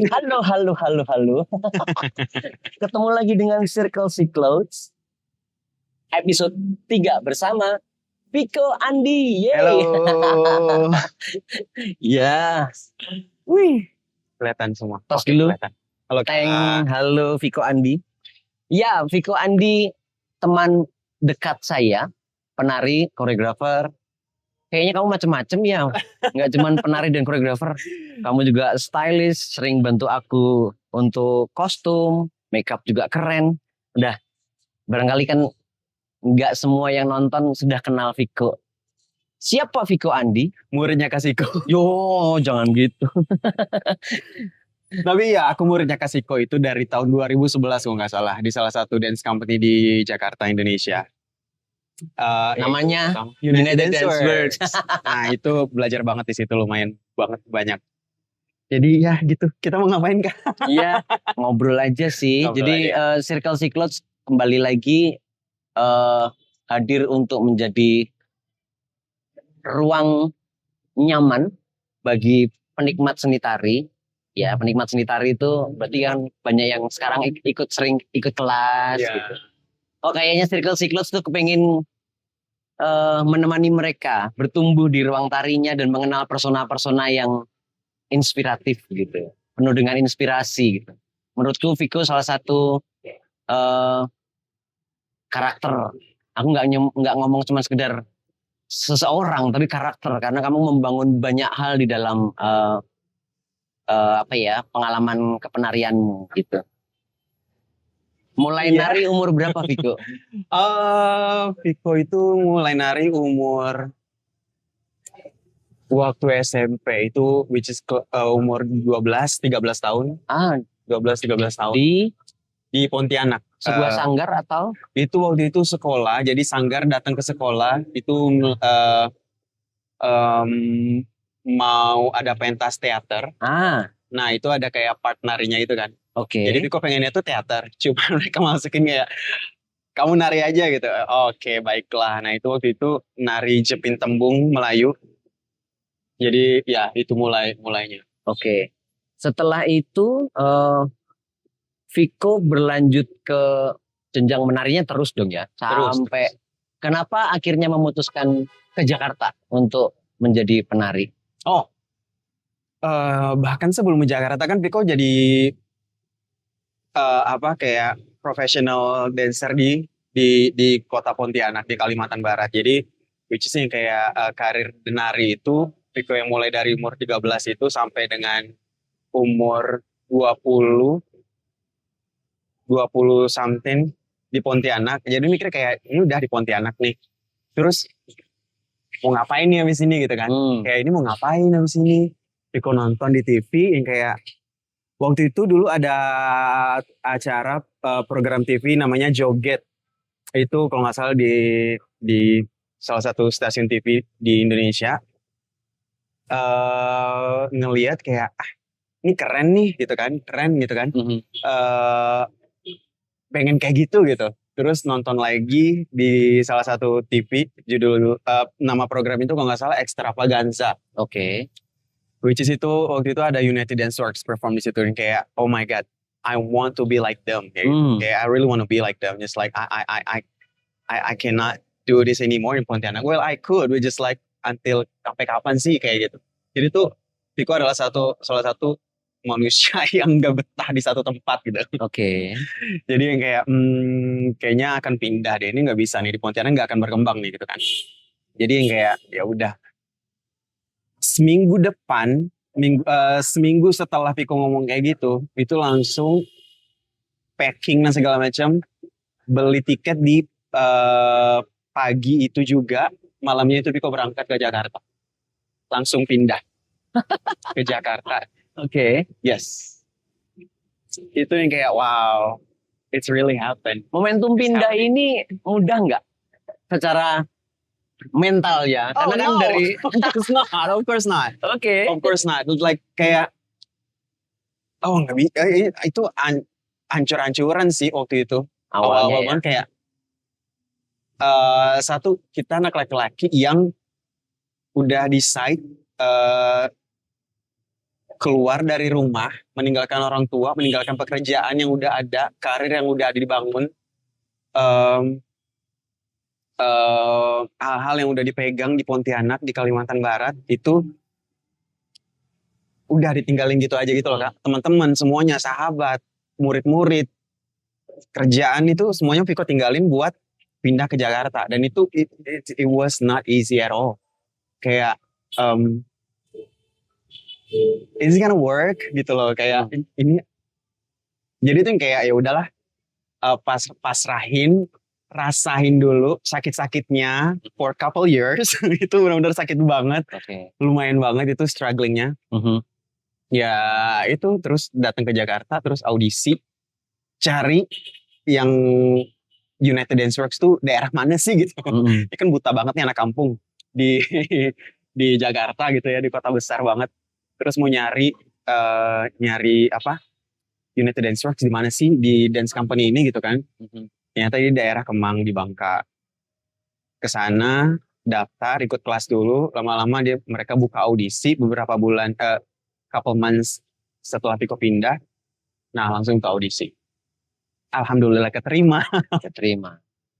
Halo, halo, halo, halo. Ketemu lagi dengan Circle Cyclones. Episode 3 bersama Viko Andi. Yeay. Halo. Ya. Wih. Kelihatan semua. Tos Oke, dulu. kelihatan. Halo, Halo Viko Andi. Ya, Viko Andi teman dekat saya, penari, koreografer. Kayaknya kamu macem-macem ya. Nggak cuma penari dan koreografer. Kamu juga stylist, sering bantu aku untuk kostum, makeup juga keren. Udah, barangkali kan nggak semua yang nonton sudah kenal Viko. Siapa Viko Andi? muridnya Kasiko. Yo, jangan gitu. Tapi ya, aku muridnya Kasiko itu dari tahun 2011 kalau nggak salah. Di salah satu dance company di Jakarta, Indonesia. Namanya United Dance Dance Works. Works. Nah, itu belajar banget di situ, lumayan banyak. Jadi ya gitu, kita mau ngapain Kak? Iya, ngobrol aja sih. Ngobrol Jadi Circle Cyclones kembali lagi hadir untuk menjadi ruang nyaman bagi penikmat seni tari. Ya, penikmat seni tari itu berarti kan banyak yang sekarang sering ikut kelas gitu. Oh, kayaknya Circle Cyclones tuh kepengen menemani mereka bertumbuh di ruang tarinya dan mengenal persona-persona yang inspiratif gitu, penuh dengan inspirasi gitu. Menurutku Viko salah satu karakter. Aku nggak ngomong cuma sekedar seseorang, tapi karakter, karena kamu membangun banyak hal di dalam pengalaman kepenarianmu gitu. Mulai nari umur berapa Viko? Viko itu mulai nari umur waktu SMP itu, which is umur 12-13 tahun. 12-13 tahun. Di Pontianak. Sebuah sanggar atau? Itu waktu itu sekolah, jadi sanggar datang ke sekolah, itu mau ada pentas teater. Nah itu ada kayak part narinya itu kan. Oke. Jadi Viko pengennya tuh teater, cuma mereka masukin kayak kamu nari aja gitu. Oke, baiklah. Nah itu waktu itu nari Jepin Tembung Melayu. Jadi ya itu mulainya. Oke. Setelah itu Viko berlanjut ke jenjang menarinya terus dong ya. Sampai kenapa akhirnya memutuskan ke Jakarta untuk menjadi penari? Bahkan sebelum ke Jakarta kan Viko jadi kayak professional dancer di kota Pontianak di Kalimantan Barat. Jadi which is yang kayak karir denari itu Viko yang mulai dari umur 13 itu sampai dengan umur 20 something di Pontianak. Jadi mikir kayak ini udah di Pontianak nih. Terus mau ngapain nih habis ini gitu kan. Kayak ini mau ngapain habis ini. Viko nonton di TV yang kayak waktu itu dulu ada acara program TV namanya Joget. Itu kalau nggak salah di salah satu stasiun TV di Indonesia. Ngelihat kayak ini keren nih gitu kan. Pengen kayak gitu. Terus nonton lagi di salah satu TV, judul nama program itu kalau nggak salah Extravaganza. Oke. Which is itu waktu itu ada United Dance Works perform di situ, dan kayak oh my god, I want to be like them. Kayak I really want to be like them. Just like I cannot do this anymore in Pontianak. Well, I could, we just like until sampai kapan sih kayak gitu. Jadi tuh Viko adalah salah satu manusia yang gak betah di satu tempat gitu. Oke. Jadi yang kayak kayaknya akan pindah deh, ini nggak bisa nih di Pontianak, nggak akan berkembang nih gitu kan. Jadi yang kayak ya udah. Seminggu setelah Viko ngomong kayak gitu, itu langsung packing dan segala macam, beli tiket di pagi itu juga, malamnya itu Viko berangkat ke Jakarta, langsung pindah ke Jakarta. Oke. Yes. Itu yang kayak wow, it's really happened. Momentum pindah ini mudah nggak secara mental ya? Karena kan dari of course not. Oke. Of course not. Like kayak nggak bisa. Itu hancur-hancuran sih waktu itu. Awal-awal banget kayak satu, kita anak laki-laki yang udah decide keluar dari rumah, meninggalkan orang tua, meninggalkan pekerjaan yang udah ada, karir yang udah ada dibangun, em, hal-hal yang udah dipegang di Pontianak, di Kalimantan Barat, itu udah ditinggalin gitu aja gitu loh Kak. Teman-teman semuanya, sahabat, murid-murid, kerjaan itu semuanya Viko tinggalin buat pindah ke Jakarta. Dan itu it was not easy at all. Kayak is it gonna work gitu loh, kayak ini. Jadi tuh yang kayak ya udahlah, pasrahin, rasain dulu sakit-sakitnya for couple years. Itu benar-benar sakit banget, lumayan banget itu strugglingnya. Ya itu terus datang ke Jakarta, terus audisi, cari yang United Dance Works tuh daerah mana sih gitu. Ini kan buta banget nih anak kampung di di Jakarta gitu ya, di kota besar banget. Terus mau nyari apa United Dance Works di mana sih di dance company ini gitu kan. Ternyata di daerah Kemang di Bangka. Kesana daftar, ikut kelas dulu. Lama-lama mereka buka audisi beberapa bulan, couple months setelah Viko pindah. Nah langsung ke audisi. Alhamdulillah keterima.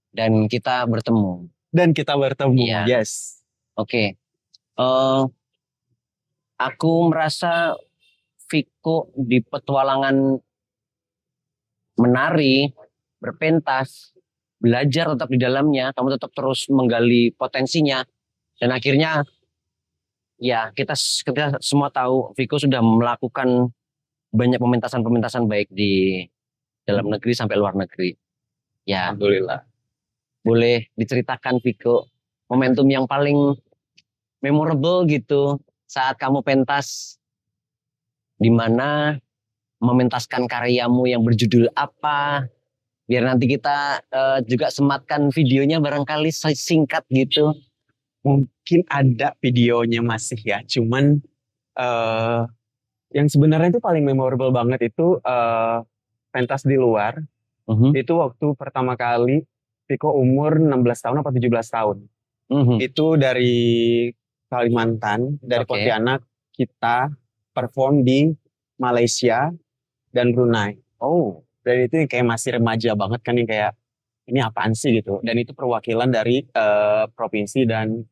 Dan kita bertemu. Yeah. Yes. Oke. Aku merasa Viko di petualangan menari, berpentas, belajar tetap di dalamnya, kamu tetap terus menggali potensinya, dan akhirnya ya kita semua tahu Viko sudah melakukan banyak pementasan baik di dalam negeri sampai luar negeri. Ya, alhamdulillah. Boleh diceritakan Viko momentum yang paling memorable gitu saat kamu pentas, di mana mementaskan karyamu yang berjudul apa? Biar nanti kita juga sematkan videonya barangkali singkat gitu. Mungkin ada videonya masih ya, cuman yang sebenarnya itu paling memorable banget itu pentas di luar. Itu waktu pertama kali Viko umur 16 tahun atau 17 tahun. Itu dari Kalimantan, dari Pontianak, kita perform di Malaysia dan Brunei. Dan itu kayak masih remaja banget kan, yang kayak ini apaan sih gitu. Dan itu perwakilan dari provinsi dan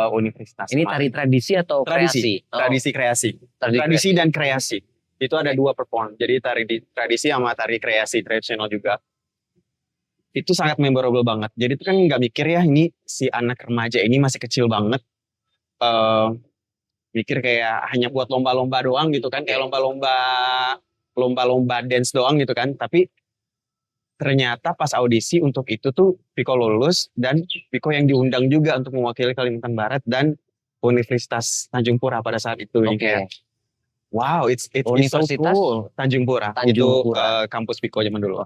universitas. Ini tari tradisi atau kreasi? Tradisi dan kreasi. Itu ada dua perform. Jadi tari tradisi sama tari kreasi tradisional juga. Itu sangat memorable banget. Jadi itu kan nggak mikir ya, ini si anak remaja ini masih kecil banget. Mikir kayak hanya buat lomba-lomba doang gitu kan. Kayak lomba-lomba dance doang gitu kan. Tapi ternyata pas audisi untuk itu tuh Viko lulus, dan Viko yang diundang juga untuk mewakili Kalimantan Barat dan Universitas Tanjung Pura pada saat itu. Wow, it's so cool. Tanjung Pura. Itu kampus Viko zaman dulu.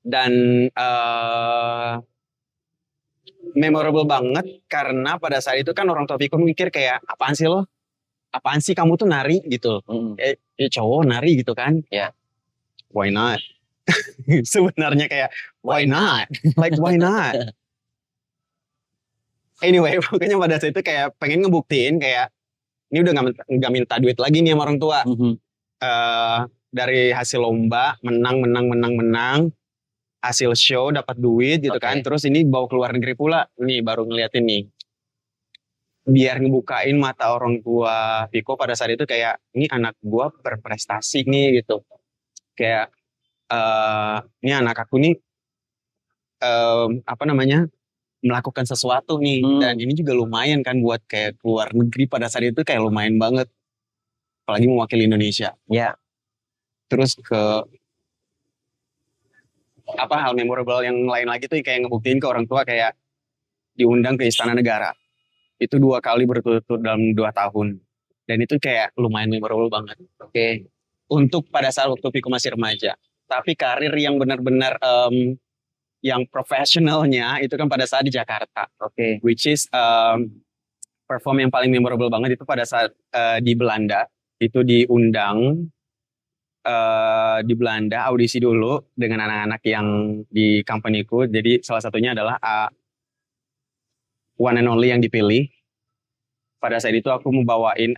Dan memorable banget karena pada saat itu kan orang tua Viko mikir kayak apaan sih kamu tuh nari gitu. Cowok nari gitu kan. Why not? Sebenarnya kayak why not? Like why not? Anyway, pokoknya pada saat itu kayak pengen ngebuktiin kayak ini udah nggak minta duit lagi nih sama orang tua. Dari hasil lomba menang, hasil show dapat duit gitu kan. Terus ini bawa ke luar negeri pula. Nih baru ngeliatin nih. Biar ngebukain mata orang tua Viko pada saat itu kayak ini anak gua berprestasi nih gitu. Kayak ini anak aku nih melakukan sesuatu nih. Dan ini juga lumayan kan buat kayak keluar negeri pada saat itu kayak lumayan banget. Apalagi mewakili Indonesia. Terus ke hal memorable yang lain lagi tuh kayak ngebuktiin ke orang tua kayak diundang ke Istana Negara. Itu 2 kali berturut-turut dalam 2 tahun. Dan itu kayak lumayan memorable banget. Untuk pada saat waktu Viko masih remaja. Tapi karir yang benar-benar yang profesionalnya itu kan pada saat di Jakarta. Which is perform yang paling memorable banget itu pada saat di Belanda. Itu diundang di Belanda, audisi dulu dengan anak-anak yang di company-ku. Jadi salah satunya adalah one and only yang dipilih. Pada saat itu aku membawain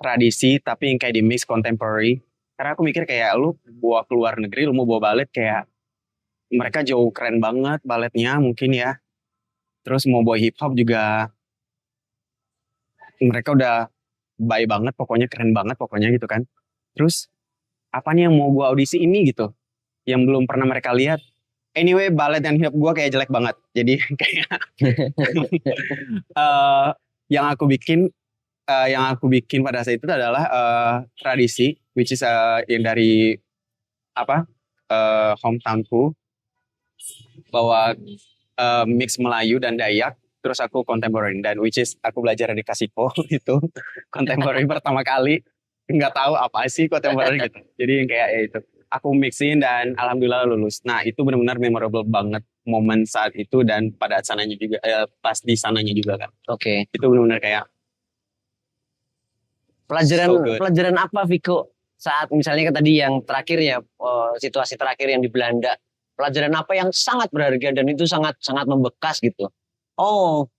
tradisi tapi yang kayak di mix contemporary. Karena aku mikir kayak lu bawa keluar negeri, lu mau bawa balet kayak mereka jauh keren banget baletnya mungkin ya. Terus mau bawa hip hop juga mereka udah baik banget, pokoknya keren banget pokoknya gitu kan. Terus apa nih yang mau gua audisi ini gitu, yang belum pernah mereka lihat. Anyway, balet dan hip hop gua kayak jelek banget. Jadi kayak eh, yang aku bikin pada saat itu adalah tradisi, which is yang dari apa hometownku, bawa mix Melayu dan Dayak, terus aku contemporary, dan which is aku belajar di Kasiko itu contemporary pertama kali, nggak tahu apa sih contemporary gitu. Jadi yang kayak ya itu aku mixin dan alhamdulillah lulus. Nah itu benar-benar memorable banget momen saat itu dan pada sananya juga, pas di sananya juga kan. Oke. Itu benar-benar kayak pelajaran apa Viko saat misalnya kan tadi yang terakhir ya, situasi terakhir yang di Belanda, pelajaran apa yang sangat berharga dan itu sangat sangat membekas gitu. Oh,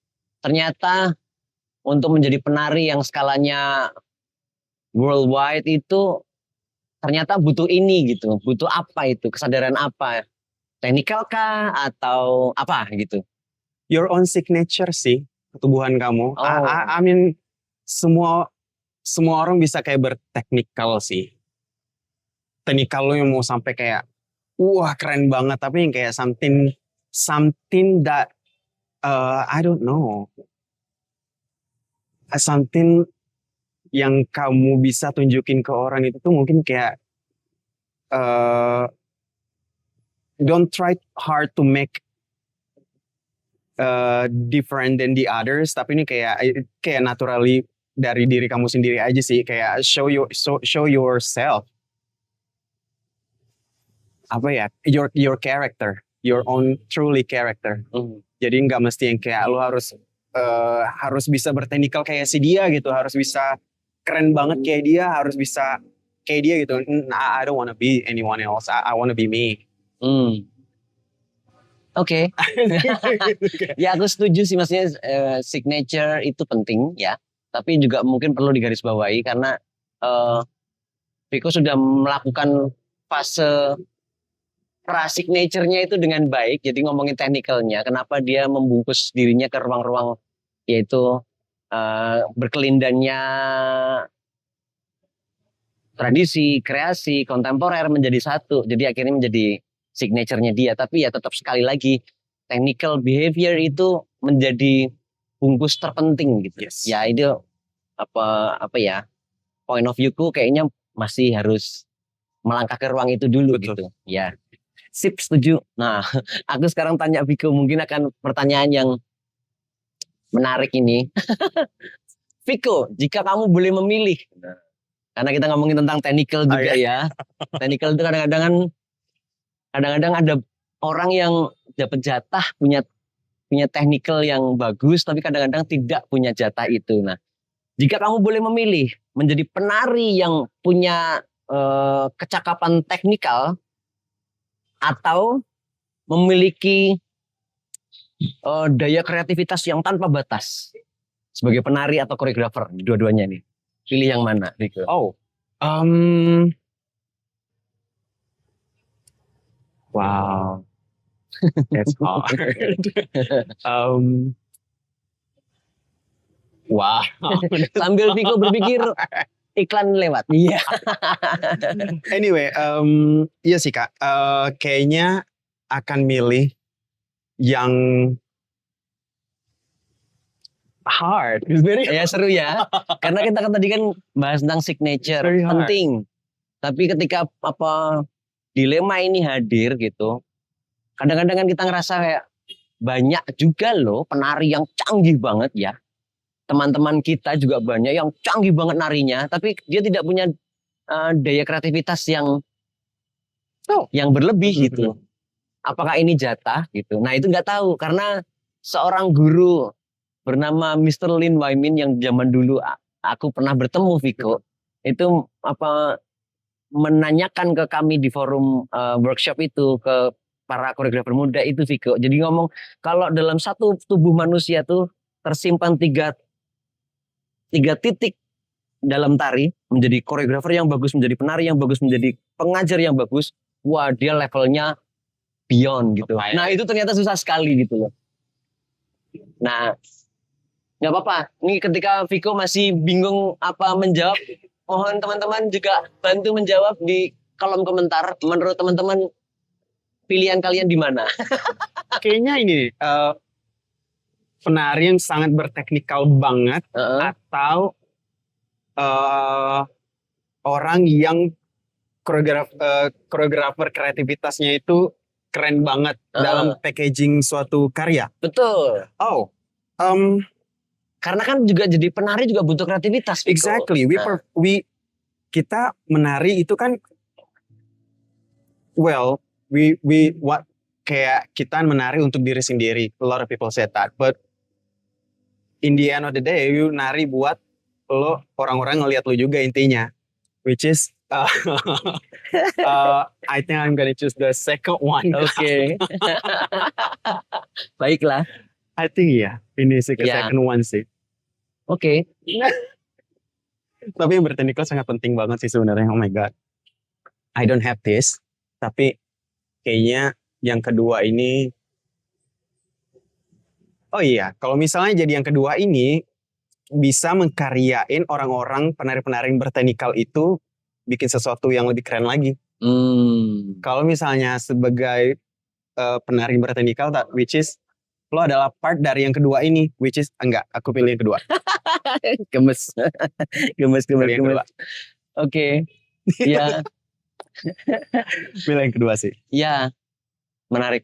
ternyata untuk menjadi penari yang skalanya worldwide itu ternyata butuh ini gitu. Butuh apa itu? Kesadaran apa? Teknikal kah atau apa gitu? your own signature sih ketubuhan kamu. Oh. I mean semua orang bisa kayak berteknikal sih. Teknikal lo yang mau sampai kayak wah keren banget, tapi yang kayak something that I don't know. Something yang kamu bisa tunjukin ke orang itu tuh mungkin kayak don't try hard to make different than the others, tapi ini kayak naturally dari diri kamu sendiri aja sih, kayak show yourself. Apa ya, your character, your own truly character. Jadi nggak mesti yang kayak lo harus bisa berteknikal kayak si dia gitu, harus bisa keren banget kayak dia, harus bisa kayak dia gitu. I don't wanna be anyone else. I wanna be me. Oke. Ya aku setuju sih, maksudnya signature itu penting ya, tapi juga mungkin perlu digarisbawahi karena Viko sudah melakukan fase pra-signature-nya itu dengan baik. Jadi ngomongin teknikalnya, kenapa dia membungkus dirinya ke ruang-ruang yaitu berkelindannya tradisi, kreasi, kontemporer menjadi satu. Jadi akhirnya menjadi signature-nya dia. Tapi ya tetap sekali lagi technical behavior itu menjadi bungkus terpenting gitu. Yes. Ya itu apa ya, point of view-ku kayaknya masih harus melangkah ke ruang itu dulu. Betul. Gitu. Ya. Sip, setuju. Nah, aku sekarang tanya Viko, mungkin akan pertanyaan yang menarik ini. Viko, jika kamu boleh memilih, karena kita ngomongin tentang technical juga ya. Technical itu kadang-kadang ada orang yang dapat jatah punya technical yang bagus, tapi kadang-kadang tidak punya jatah itu. Nah, jika kamu boleh memilih menjadi penari yang punya kecakapan teknikal atau memiliki daya kreativitas yang tanpa batas sebagai penari atau koreografer, dua-duanya nih, pilih yang mana? Wow, that's hard. Wow. Sambil Viko berpikir, iklan lewat. Iya. Anyway, iya sih Kak. Kayaknya akan milih yang hard. Ya seru ya. Karena kita kan tadi kan bahas tentang signature, penting. Tapi ketika dilema ini hadir gitu, kadang-kadang kan kita ngerasa kayak banyak juga loh penari yang canggih banget ya. Teman-teman kita juga banyak yang canggih banget narinya, tapi dia tidak punya daya kreativitas yang berlebih gitu. Apakah ini jatah gitu? Nah itu nggak tahu, karena seorang guru bernama Mr. Lin Waimin yang zaman dulu aku pernah bertemu Viko, itu menanyakan ke kami di forum workshop itu, ke para koreografer muda itu Viko. Jadi ngomong kalau dalam satu tubuh manusia tuh tersimpan tiga titik dalam tari, menjadi koreografer yang bagus, menjadi penari yang bagus, menjadi pengajar yang bagus, wah dia levelnya beyond gitu. Nah itu ternyata susah sekali gitu loh. Nah nggak apa-apa. Ini ketika Viko masih bingung apa menjawab, mohon teman-teman juga bantu menjawab di kolom komentar. Menurut teman-teman pilihan kalian di mana? Kayaknya ini penari yang sangat berteknikal banget atau orang yang koreografer kreativitasnya itu keren banget dalam packaging suatu karya. Betul. Oh, karena kan juga jadi penari juga butuh kreativitas. Viko. Exactly. Kita menari itu kan, well, kayak kita menari untuk diri sendiri. A lot of people say that, but in the end of the day, you nari buat lo, orang-orang ngeliat lo juga intinya, which is I think I'm gonna choose the second one. Oke. Baiklah. I think ini sih second one sih. Oke. Tapi yang berteknikal sangat penting banget sih sebenarnya. Oh my god, I don't have this. Tapi kayaknya yang kedua ini. Oh iya, kalau misalnya jadi yang kedua ini bisa mengkaryain orang-orang penari-penari yang berteknikal itu bikin sesuatu yang lebih keren lagi. Kalau misalnya sebagai penari berteknikal, which is lo adalah part dari yang kedua ini, which is enggak, aku pilih yang kedua. Gemes. Oke. Ya. Pilih yang kedua sih. Ya. Menarik.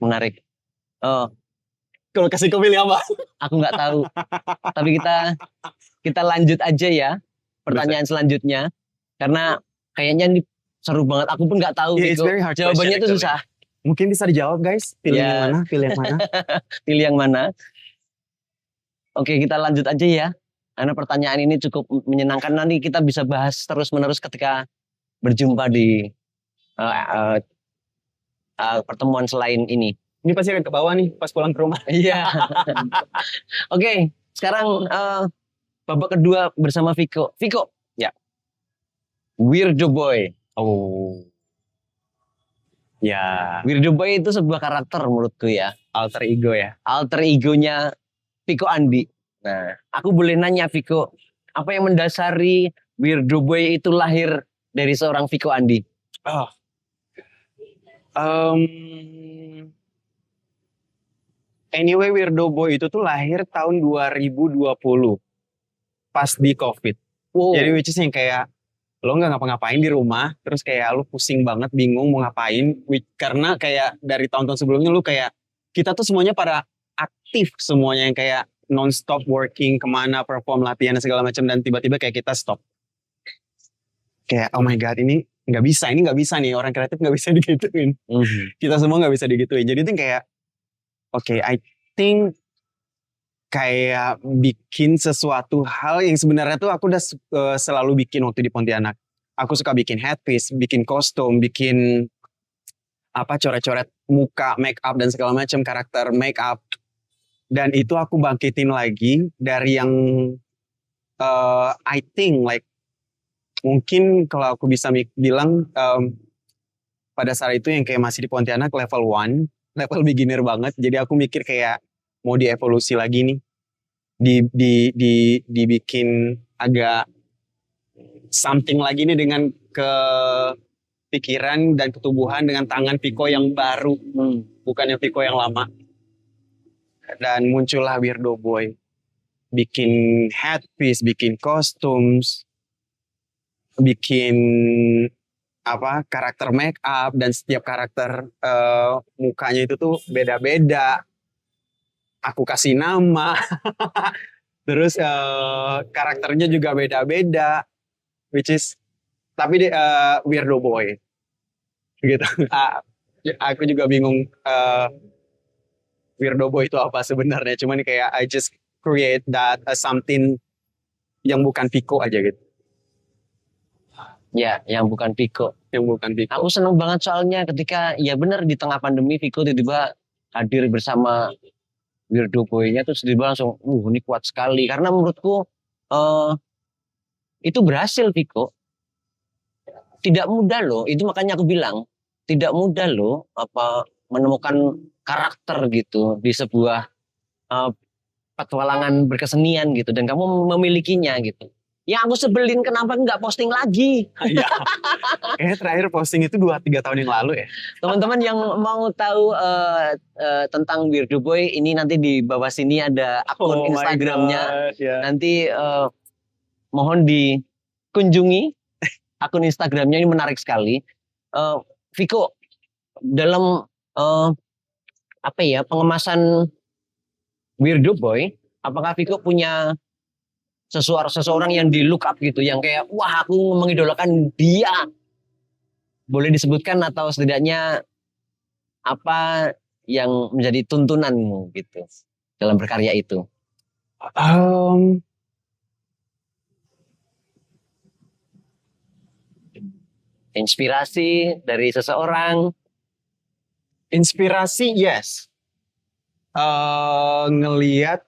Oh. Kalau kasih kau pilih apa? Aku nggak tahu. Tapi kita lanjut aja ya pertanyaan selanjutnya, karena kayaknya ini seru banget. Aku pun nggak tahu. Jawabannya itu susah. Mungkin bisa dijawab guys. Pilih yang mana? Pilih yang mana? Oke, kita lanjut aja ya. Karena pertanyaan ini cukup menyenangkan. Nanti kita bisa bahas terus-menerus ketika berjumpa di pertemuan selain ini. Ini pasti akan ke bawah nih pas pulang ke rumah. Iya. Oke, sekarang babak kedua bersama Viko. Viko. Ya. Weirdo Boy. Oh. Ya. Weirdo Boy itu sebuah karakter menurutku ya. Alter ego ya. Alter egonya Viko Andi. Nah, aku boleh nanya Viko, apa yang mendasari Weirdo Boy itu lahir dari seorang Viko Andi? Anyway, Weirdo Boy itu tuh lahir tahun 2020 pas di COVID. Wow. Jadi which is yang kayak lo nggak ngapa-ngapain di rumah, terus kayak lo pusing banget, bingung mau ngapain. Karena kayak dari tahun-tahun sebelumnya lo kayak kita tuh semuanya pada aktif semuanya, yang kayak non-stop working, kemana, perform, latihan dan segala macam, dan tiba-tiba kayak kita stop. Kayak oh my god, ini nggak bisa nih, orang kreatif nggak bisa digituin. Kita semua nggak bisa digituin. Jadi itu kayak Oke, I think kayak bikin sesuatu hal yang sebenarnya tuh aku udah selalu bikin waktu di Pontianak. Aku suka bikin headpiece, bikin kostum, bikin coret-coret muka, make up dan segala macam, karakter make up. Dan itu aku bangkitin lagi dari yang I think like mungkin kalau aku bisa bilang pada saat itu yang kayak masih di Pontianak level 1. Level beginner banget, jadi aku mikir kayak mau dievolusi lagi nih, dibikin agak something lagi nih dengan kepikiran dan ketubuhan dengan tangan Viko yang baru, bukan yang Viko yang lama. Dan muncullah Weirdo Boy, bikin headpiece, bikin costumes, bikin karakter make up, dan setiap karakter mukanya itu tuh beda-beda. Aku kasih nama. Terus karakternya juga beda-beda, which is tapi Weirdo Boy gitu. Aku juga bingung Weirdo Boy itu apa sebenarnya, cuman kayak I just create that something yang bukan Viko aja gitu. Ya, yang bukan Viko. Aku seneng banget soalnya ketika ya benar di tengah pandemi Viko tiba-tiba hadir bersama Weirdo Boy-nya, terus tiba langsung ini kuat sekali. Karena menurutku itu berhasil Viko. Tidak mudah loh, itu makanya aku bilang tidak mudah loh menemukan karakter gitu di sebuah petualangan berkesenian gitu, dan kamu memilikinya gitu. Yang aku sebelin kenapa nggak posting lagi? Iya. Kayaknya terakhir posting itu 2-3 tahun yang lalu ya. Teman-teman yang mau tahu tentang Weirdo Boy, ini nanti di bawah sini ada akun Instagramnya. Nanti mohon dikunjungi akun Instagramnya, ini menarik sekali. Viko, dalam pengemasan Weirdo Boy, apakah Viko punya seseorang yang di look up gitu, yang kayak wah aku mengidolakan dia? Boleh disebutkan atau setidaknya apa yang menjadi tuntunanmu gitu dalam berkarya itu? Inspirasi dari seseorang? Inspirasi, yes. Ngelihat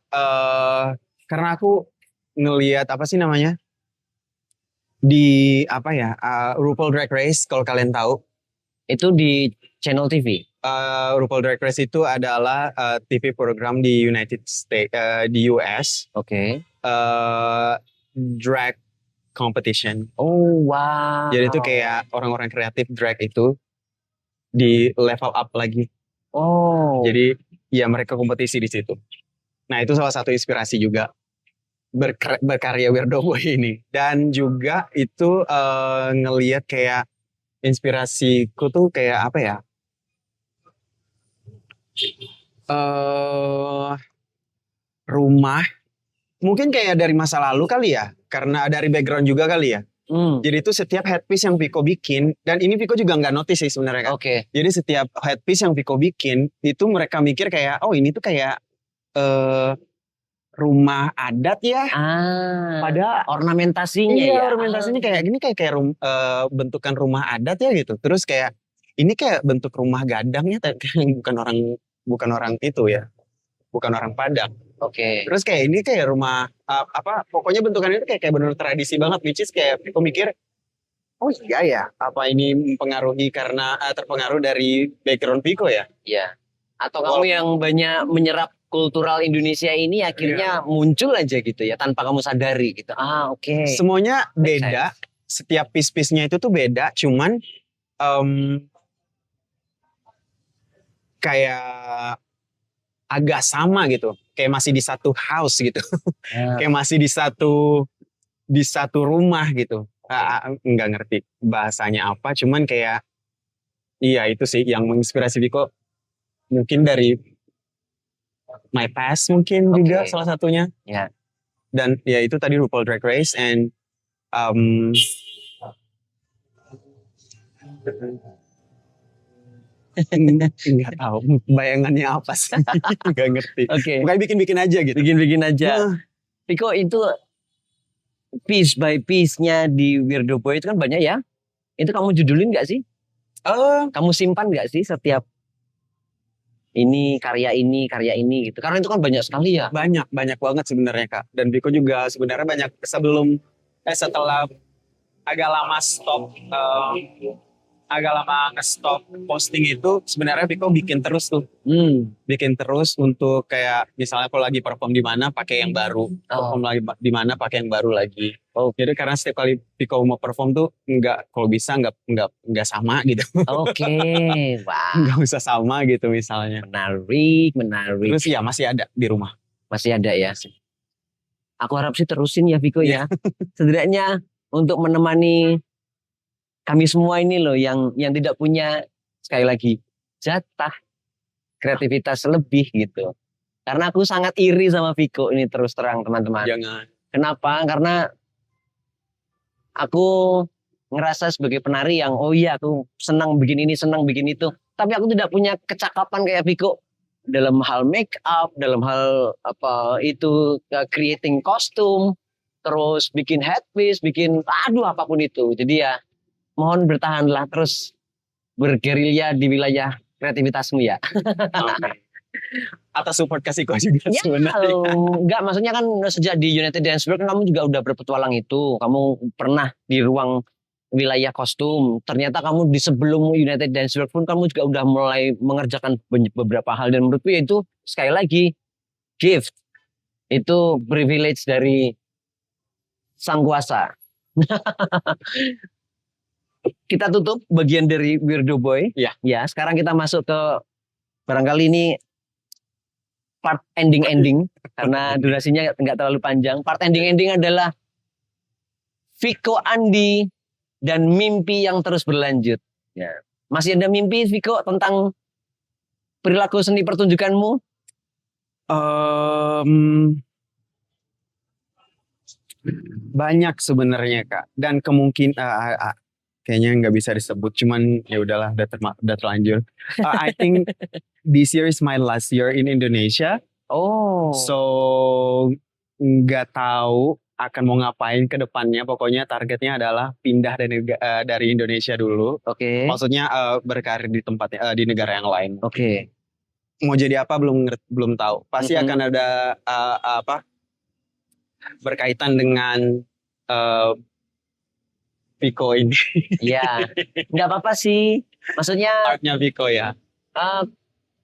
karena aku ngelihat apa sih namanya di RuPaul Drag Race, kalau kalian tahu itu di channel TV. RuPaul Drag Race itu adalah TV program di United States, di US. Oke. Drag competition. Oh wow. Jadi itu kayak orang-orang kreatif drag itu di level up lagi. Oh. Jadi ya mereka kompetisi di situ. Nah itu salah satu inspirasi juga berkarya Weirdo Boy ini. Dan juga itu ngelihat kayak inspirasiku tuh kayak apa ya? Rumah. Mungkin kayak dari masa lalu kali ya. Karena dari background juga kali ya. Jadi itu setiap headpiece yang Viko bikin, dan ini Viko juga nggak notice sih sebenarnya kan. Oke. Jadi setiap headpiece yang Viko bikin itu mereka mikir kayak, oh ini tuh kayak rumah adat ya. Pada ornamentasinya iya, ya. ornamentasinya kayak gini, kayak bentukan rumah adat ya gitu. Terus kayak ini kayak bentuk rumah gadangnya, bukan orang itu ya, bukan orang Padang. Oke. Terus kayak ini kayak rumah pokoknya bentukannya itu kayak benar tradisi banget, which is kayak aku mikir, oh iya ya, apa ini mempengaruhi karena terpengaruh dari background Viko ya? Iya. Atau kamu yang banyak menyerap kultural Indonesia ini akhirnya muncul aja gitu ya tanpa kamu sadari gitu. Oke. Semuanya beda, setiap piece-piece-nya itu tuh beda, cuman kayak agak sama gitu. Kayak masih di satu house gitu. Kayak masih di satu rumah gitu. Nggak ngerti bahasanya apa, cuman kayak iya itu sih yang menginspirasi Viko. Mungkin dari my past mungkin juga salah satunya. Ya. Dan ya itu tadi RuPaul Drag Race and nggak tahu bayangannya apa sih. Nggak ngerti. Bukan bikin-bikin aja gitu. Bikin-bikin aja. Viko, itu piece by piece-nya di Weirdo Boy itu kan banyak ya. Itu kamu judulin gak sih? Kamu simpan gak sih setiap ini karya ini gitu? Karena itu kan banyak sekali ya. Banyak banget sebenarnya Kak. Dan Viko juga sebenarnya banyak setelah agak lama nge-stop posting itu, sebenarnya Viko bikin terus tuh. Bikin terus untuk kayak misalnya kalau lagi perform di mana pakai yang baru, perform lagi di mana pakai yang baru lagi. Jadi karena setiap kali Viko mau perform tuh kalau bisa nggak sama gitu. Oke. Wow. Nggak usah sama gitu misalnya. Menarik. Terus ya masih ada di rumah. Masih ada ya. Aku harap sih terusin ya Viko ya. Setidaknya untuk menemani kami semua ini loh yang tidak punya, sekali lagi, jatah kreativitas lebih gitu. Karena aku sangat iri sama Viko ini, terus terang teman-teman. Jangan. Kenapa? Karena aku ngerasa sebagai penari yang aku senang bikin ini, senang bikin itu. Tapi aku tidak punya kecakapan kayak Viko dalam hal make up, dalam hal creating kostum, terus bikin headpiece, bikin apapun itu. Jadi ya mohon bertahanlah terus bergerilya di wilayah kreativitasmu ya. Atas support Kasiko juga Ya, sebenarnya. enggak, maksudnya kan sejak di United Dance World kan kamu juga udah berpetualang itu. Kamu pernah di ruang wilayah kostum. Ternyata kamu di sebelum United Dance World pun kamu juga udah mulai mengerjakan beberapa hal. Dan menurutku ya itu sekali lagi gift. Itu privilege dari sang kuasa. Kita tutup bagian dari Weirdo Boy. Iya. Ya, sekarang kita masuk ke barangkali ini part ending karena durasinya nggak terlalu panjang. Part ending adalah Viko Andi dan mimpi yang terus berlanjut. Ya. Masih ada mimpi Viko tentang perilaku seni pertunjukanmu? Banyak sebenarnya Kak, dan kayaknya nggak bisa disebut, cuman ya udahlah, udah terlanjur. I think this year is my last year in Indonesia. Oh. So nggak tahu akan mau ngapain ke depannya. Pokoknya targetnya adalah pindah dari Indonesia dulu. Oke. Maksudnya berkarir di di negara yang lain. Oke. Mau jadi apa belum tahu. Pasti akan ada berkaitan dengan Viko ini. Ya, nggak apa-apa sih. Maksudnya Artnya Viko ya.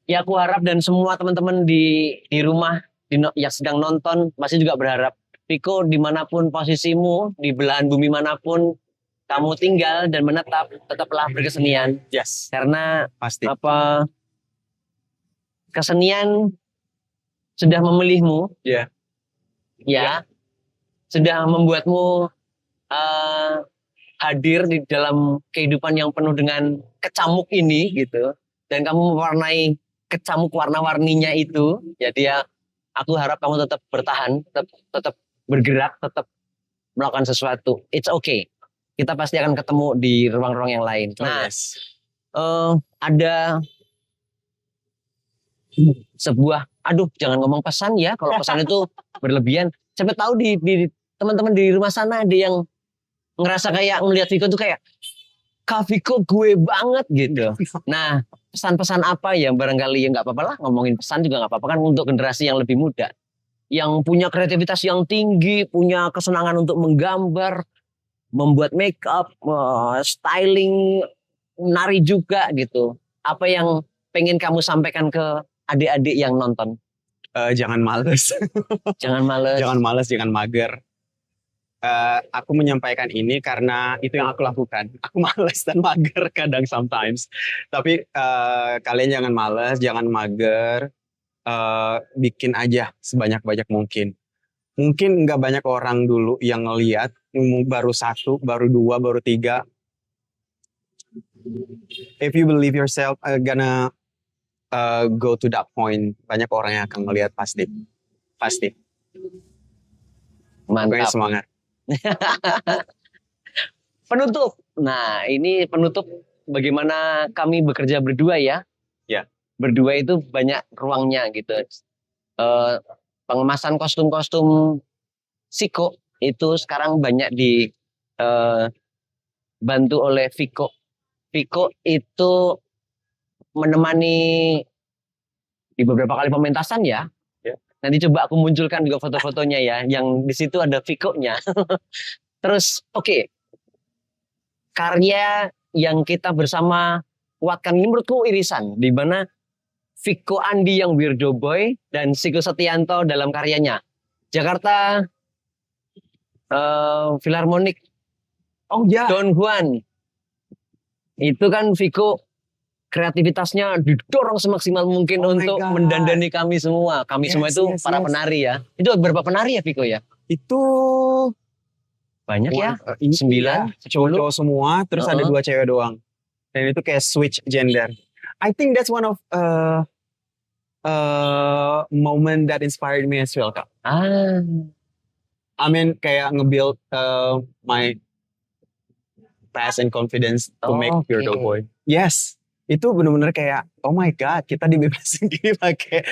Ya aku harap dan semua teman-teman di rumah yang sedang nonton pasti juga berharap Viko dimanapun posisimu, di belahan bumi manapun kamu tinggal dan menetap, tetaplah berkesenian. Yes. Karena pasti. Kesenian sudah memilihmu. Iya. Ya. Sudah membuatmu hadir di dalam kehidupan yang penuh dengan kecamuk ini gitu. Dan kamu mewarnai kecamuk warna-warninya itu. Jadi ya aku harap kamu tetap bertahan, tetap bergerak, tetap melakukan sesuatu. It's okay. Kita pasti akan ketemu di ruang-ruang yang lain. Nah, yes. Ada sebuah, jangan ngomong pesan ya, kalau pesan itu berlebihan. Siapa tahu di teman-teman di rumah sana ada yang ngerasa kayak melihat Viko tuh kayak, Kak Viko gue banget gitu. Nah, pesan-pesan apa ya barangkali ya nggak apa-apa lah, ngomongin pesan juga nggak apa-apa kan untuk generasi yang lebih muda, yang punya kreativitas yang tinggi, punya kesenangan untuk menggambar, membuat make up, styling, nari juga gitu. Apa yang pengen kamu sampaikan ke adik-adik yang nonton? Jangan males. Jangan males. Jangan males, jangan mager. Aku menyampaikan ini karena itu yang aku lakukan. Aku males dan mager kadang sometimes. Tapi kalian jangan males, jangan mager. Bikin aja sebanyak-banyak mungkin. Mungkin nggak banyak orang dulu yang ngelihat, baru 1, baru 2, baru 3. If you believe yourself, gonna go to that point, banyak orang yang akan melihat pasti. Mantap. Semangat. Penutup. Nah, ini penutup bagaimana kami bekerja berdua ya. Ya. Berdua itu banyak ruangnya gitu. Pengemasan kostum-kostum Siko itu sekarang banyak dibantu oleh Viko. Viko itu menemani di beberapa kali pementasan ya. Nanti coba aku munculkan juga foto-fotonya ya, yang di situ ada Viko-nya. Terus oke. Karya yang kita bersama kuatkan ini menurutku irisan, di mana Viko Andi yang Weirdo Boy dan Siko Setianto dalam karyanya Jakarta Philharmonic. Oh ya. Don Juan. Itu kan Viko kreativitasnya didorong semaksimal mungkin untuk mendandani kami semua. Kami semua itu para penari ya. Itu berapa penari ya Viko ya? Itu banyak ya. 9, cowok semua, terus ada 2 cewek doang. Dan itu kayak switch gender. I think that's one of moment that inspired me as well, Kak. I mean kayak nge-build my passion and confidence to make Weirdo Boy. Yes. Itu benar-benar kayak oh my god, kita dibebasin gini pakai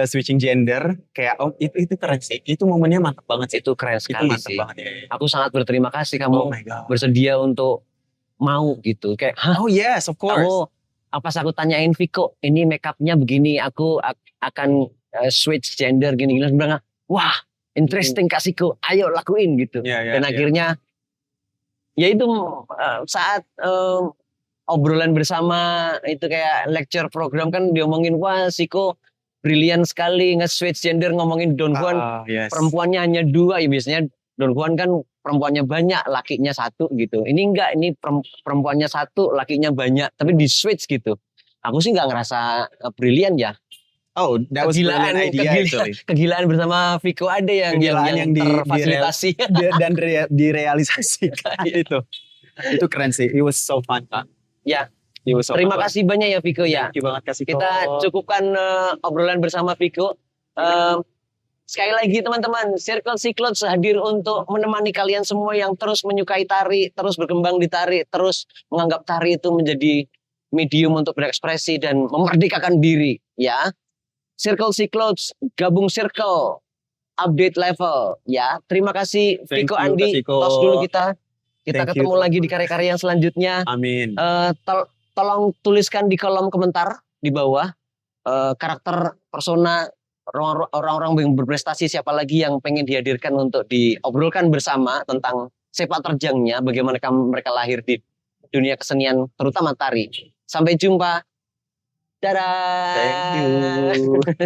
switching gender, kayak itu keren sih. Itu momennya mantap banget sih. Itu keren sekali mantap sih. Banget, ya. Aku sangat berterima kasih kamu bersedia untuk mau gitu. Kayak oh yes, of course. Kamu Pas aku tanyain Viko, ini make upnya begini, aku akan switch gender gini-gini, aku bilang, wah interesting Kak Siko, ayo lakuin gitu. Dan akhirnya ya itu saat obrolan bersama itu kayak lecture program kan diomongin, wah Siko brilian sekali nge-switch gender, ngomongin Don Juan perempuannya hanya 2 ya, biasanya Don Juan kan perempuannya banyak, lakinya 1 gitu. Ini enggak, ini perempuannya 1, lakinya banyak, tapi di switch gitu. Aku sih nggak ngerasa brilian ya. Oh, that was brilliant idea actually. Kegilaan bersama Viko ada yang terfasilitasi dan direalisasikan itu. Itu keren sih. It was so fun. Ya. Terima kasih banyak ya Viko ya. Thank you banget kasih. Kita cukupkan obrolan bersama Viko. Sekali lagi teman-teman, Circle Cyclops hadir untuk menemani kalian semua yang terus menyukai tari, terus berkembang di tari, terus menganggap tari itu menjadi medium untuk berekspresi dan memerdekakan diri, ya. Circle Cyclops, gabung circle, update level, ya. Terima kasih Viko Andi, tos dulu kita. Kita ketemu lagi di karya-karya yang selanjutnya. Amin. Tolong tuliskan di kolom komentar di bawah karakter persona orang-orang yang berprestasi siapa lagi yang pengen dihadirkan untuk diobrolkan bersama tentang sepak terjangnya, bagaimana mereka lahir di dunia kesenian terutama tari. Sampai jumpa. Dadah. Thank you.